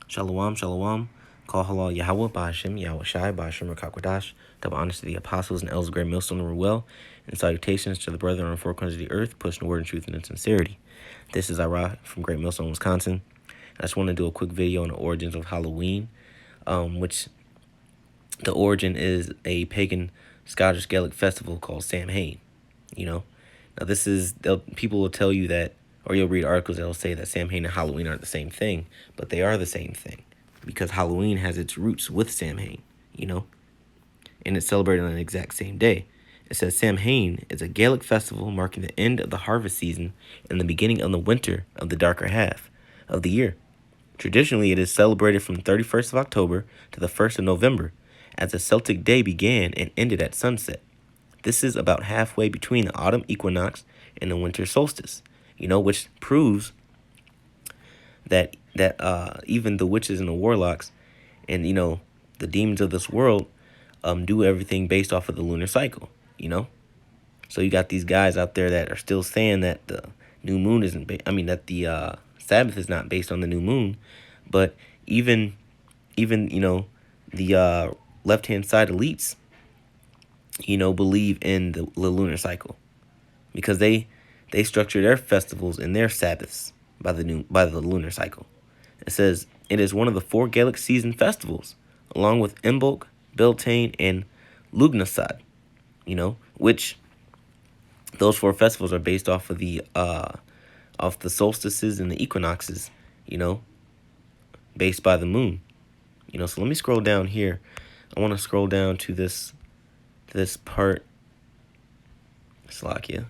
Shalom, shalom. Call halal Yahweh, Bahashim, Yahweh Shai, Bahashim, Rakakwadash. Double honors to the apostles and elders of Great Millstone were well. And salutations to the brethren on the four corners of the earth, pushing the word in truth and in sincerity. This is Ira from Great Millstone, Wisconsin. I just want to do a quick video on the origins of Halloween, which the origin is a pagan Scottish Gaelic festival called Samhain. Now this is people will tell you that, or you'll read articles that'll say that Samhain and Halloween aren't the same thing, but they are the same thing because Halloween has its roots with Samhain, and it's celebrated on the exact same day. It says Samhain is a Gaelic festival marking the end of the harvest season and the beginning of the winter of the darker half of the year. Traditionally, it is celebrated from the 31st of October to the 1st of November, as the Celtic day began and ended at sunset. This is about halfway between the autumn equinox and the winter solstice, which proves that even the witches and the warlocks and, the demons of this world do everything based off of the lunar cycle, So you got these guys out there that are still saying that the new moon isn't, that the Sabbath is not based on the new moon, but even the left-hand side elites, believe in the lunar cycle because they structure their festivals and their Sabbaths by the lunar cycle. It says it is one of the four Gaelic season festivals, along with Imbolc, Beltane, and Lugnasad, which those four festivals are based off of the solstices and the equinoxes, based by the moon. So let me scroll down here. I want to scroll down to this part. Slovakia.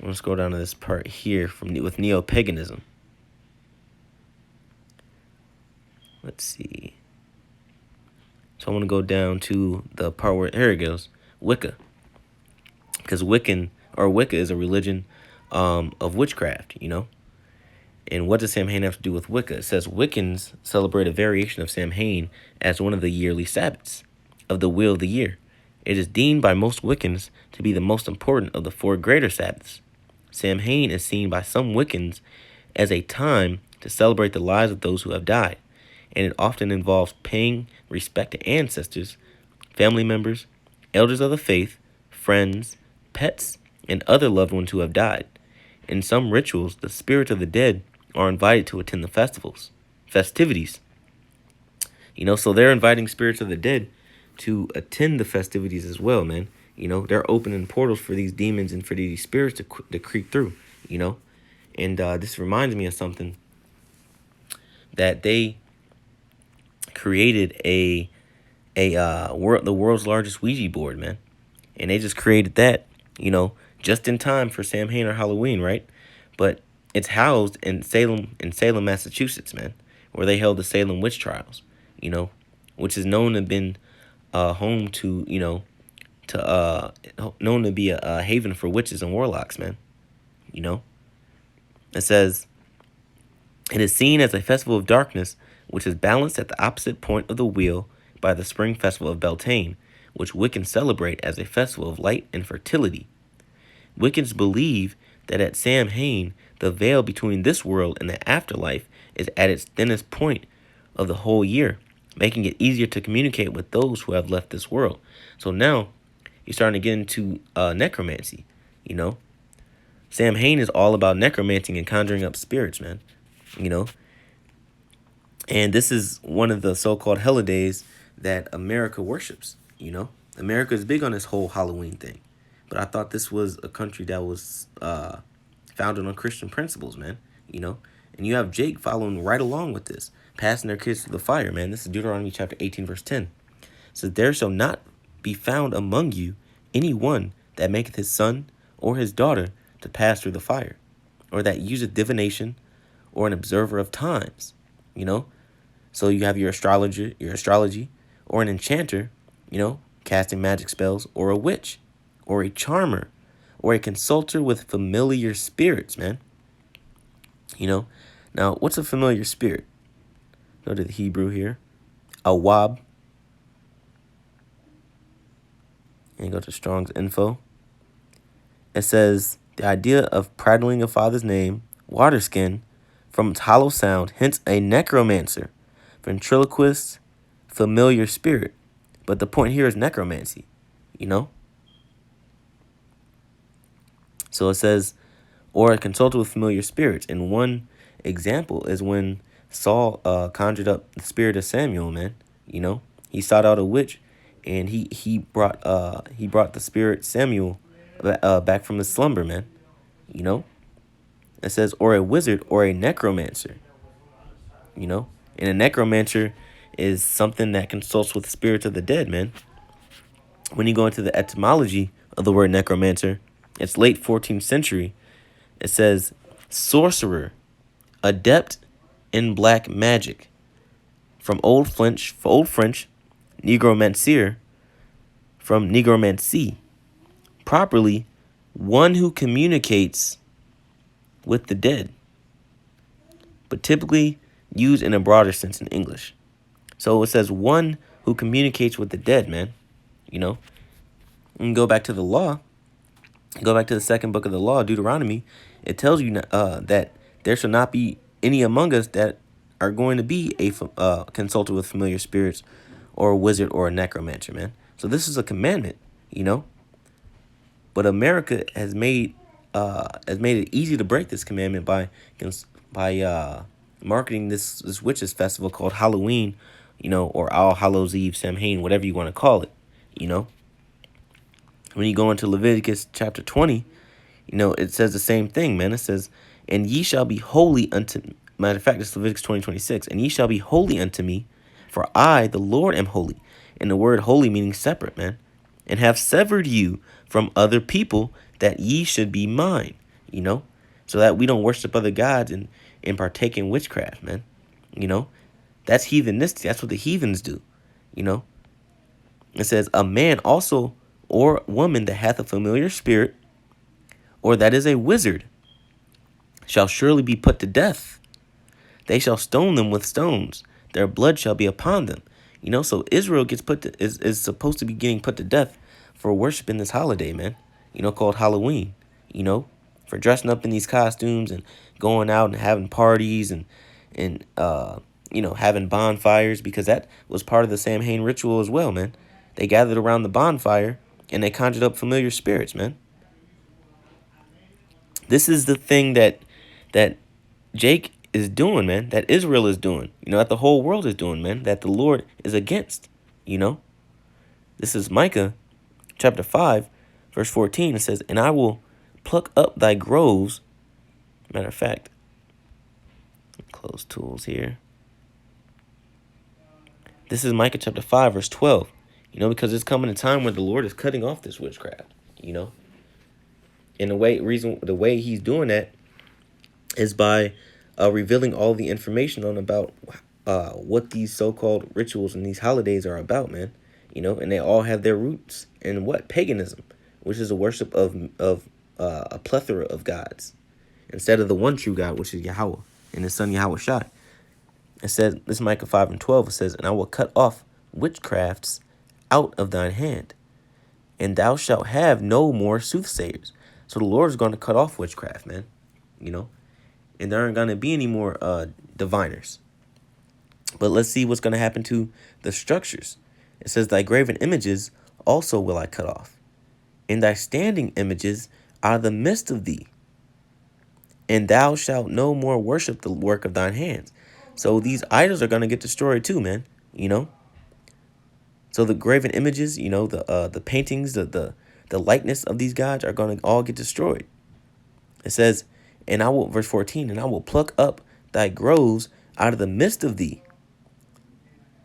I want to scroll down to this part here with neo-paganism. Let's see. So I want to go down to the part where, here it goes, Wicca. Because Wicca is a religion of witchcraft, And what does Samhain have to do with Wicca? It says Wiccans celebrate a variation of Samhain as one of the yearly Sabbaths of the wheel of the year. It is deemed by most Wiccans to be the most important of the four greater Sabbaths. Samhain is seen by some Wiccans as a time to celebrate the lives of those who have died, and it often involves paying respect to ancestors, family members, elders of the faith, friends, pets, and other loved ones who have died. In some rituals, the spirits of the dead are invited to attend the festivities. So they're inviting spirits of the dead to attend the festivities as well, man. They're opening portals for these demons and for these spirits to creep through, And this reminds me of something that they created the world's largest Ouija board, man. And they just created that, just in time for Samhain or Halloween, right? But it's housed in Salem, Massachusetts, man, where they held the Salem witch trials, which is known to have been home to, known to be a haven for witches and warlocks, man. It says, it is seen as a festival of darkness, which is balanced at the opposite point of the wheel by the spring festival of Beltane, which Wiccans celebrate as a festival of light and fertility. Wiccans believe that at Samhain, the veil between this world and the afterlife is at its thinnest point of the whole year, making it easier to communicate with those who have left this world. So now you're starting to get into necromancy, Samhain is all about necromanting and conjuring up spirits, man, And this is one of the so-called holidays that America worships, America is big on this whole Halloween thing. But I thought this was a country that was founded on Christian principles, man, And you have Jake following right along with this, passing their kids through the fire, man. This is Deuteronomy chapter 18, verse 10. So there shall not be found among you any one that maketh his son or his daughter to pass through the fire, or that useth divination, or an observer of times, So you have your astrology, or an enchanter, casting magic spells, or a witch, or a charmer, or a consulter with familiar spirits, man. Now, what's a familiar spirit? Go to the Hebrew here. A wab. And go to Strong's info. It says, the idea of prattling a father's name, water skin, from its hollow sound, hence a necromancer, ventriloquist, familiar spirit. But the point here is necromancy, you know? So it says, or consulted with familiar spirits. And one example is when Saul conjured up the spirit of Samuel, man. You know, he sought out a witch, and he brought the spirit Samuel back from his slumber, man. You know, it says, or a wizard or a necromancer. You know, and a necromancer is something that consults with spirits of the dead, man. When you go into the etymology of the word necromancer, it's late 14th century. It says sorcerer, adept in black magic. From Old French, negromancer, from negromancy. Properly, one who communicates with the dead, but typically used in a broader sense in English. So it says one who communicates with the dead, man. You know, and go back to the law. Go back to the second book of the law, Deuteronomy. It tells you that there shall not be any among us that are going to be a consulted with familiar spirits or a wizard or a necromancer, man. So this is a commandment, you know. But America has made it easy to break this commandment by marketing this witches festival called Halloween, you know, or All Hallows Eve, Samhain, whatever you want to call it, you know. When you go into Leviticus chapter 20, you know, it says the same thing, man. It says, and ye shall be holy unto, matter of fact, it's Leviticus 20:26, and ye shall be holy unto me, for I, the Lord, am holy. And the word holy meaning separate, man. And have severed you from other people that ye should be mine, you know, so that we don't worship other gods and partake in witchcraft, man. You know, that's heathenistic. That's what the heathens do, you know. It says, a man also or woman that hath a familiar spirit, or that is a wizard, shall surely be put to death. They shall stone them with stones. Their blood shall be upon them. You know, so Israel is supposed to be getting put to death for worshiping this holiday, man. You know, called Halloween. You know, for dressing up in these costumes and going out and having parties and you know, having bonfires, because that was part of the Samhain ritual as well, man. They gathered around the bonfire and they conjured up familiar spirits, man. This is the thing that Jake is doing, man, that Israel is doing, you know, that the whole world is doing, man, that the Lord is against, you know. This is Micah chapter 5, verse 14. It says, and I will pluck up thy groves. Matter of fact, close tools here. This is Micah chapter 5, verse 12. You know, because it's coming a time when the Lord is cutting off this witchcraft, you know. And the way he's doing that is by revealing all the information on about what these so-called rituals and these holidays are about, man. You know, and they all have their roots in what? Paganism, which is a worship of a plethora of gods instead of the one true God, which is Yahweh and his son Yahweh Shai. It says, this is Micah 5:12, it says, and I will cut off witchcrafts out of thine hand, and thou shalt have no more soothsayers. So the Lord is going to cut off witchcraft, man, you know, and there aren't going to be any more diviners. But let's see what's going to happen to the structures. It says, thy graven images also will I cut off, and thy standing images out of the midst of thee, and thou shalt no more worship the work of thine hands. So these idols are going to get destroyed too, man, you know. So the graven images, you know, the paintings, the likeness of these gods are going to all get destroyed. It says, and I will, verse 14, and I will pluck up thy groves out of the midst of thee.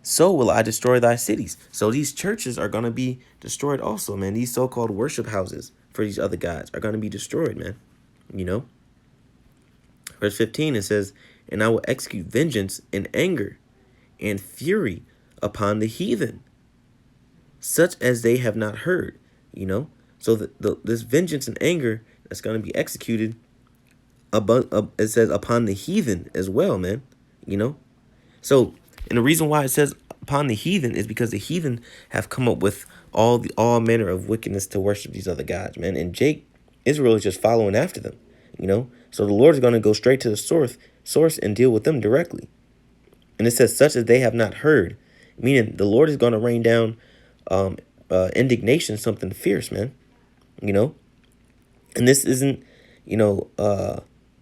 So will I destroy thy cities. So these churches are going to be destroyed also, man. These so-called worship houses for these other gods are going to be destroyed, man. You know. Verse 15, it says, and I will execute vengeance and anger and fury upon the heathen, such as they have not heard, you know. So this vengeance and anger that's going to be executed, it says upon the heathen as well, man, you know. So, and the reason why it says upon the heathen is because the heathen have come up with all manner of wickedness to worship these other gods, man. And Israel is just following after them, you know. So the Lord is going to go straight to the source and deal with them directly. And it says, such as they have not heard, meaning the Lord is going to rain down indignation, something fierce, man. You know, and this isn't,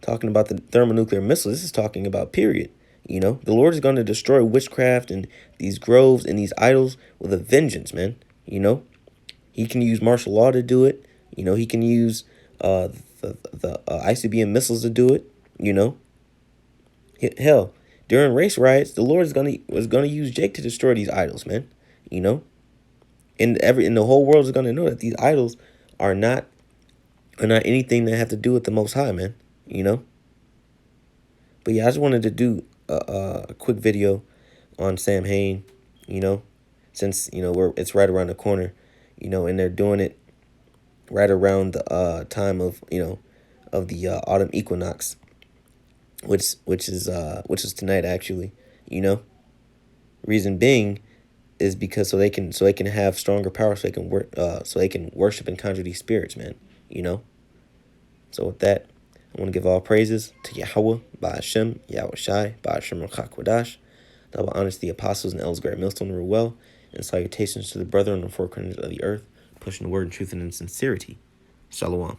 talking about the thermonuclear missiles. This is talking about period. The Lord is going to destroy witchcraft and these groves and these idols with a vengeance, man. He can use martial law to do it. He can use the ICBM missiles to do it. Hell, during race riots, the Lord was gonna use Jake to destroy these idols, man. And the whole world is gonna know that these idols are not anything that have to do with the Most High, man. But yeah, I just wanted to do a quick video on Samhain. Since it's right around the corner, and they're doing it right around the time of of the autumn equinox, which is tonight actually. Reason being is because so they can have stronger power, so they can worship and conjure these spirits, man. So with that, I want to give all praises to Yahweh, Ba'ashem, Yahweh Shai, Ba'ashem Rakakwadash. Double honors the apostles and elders, great millstone rule well, and salutations to the brethren on the four corners of the earth, pushing the word and truth and in sincerity. Shalom.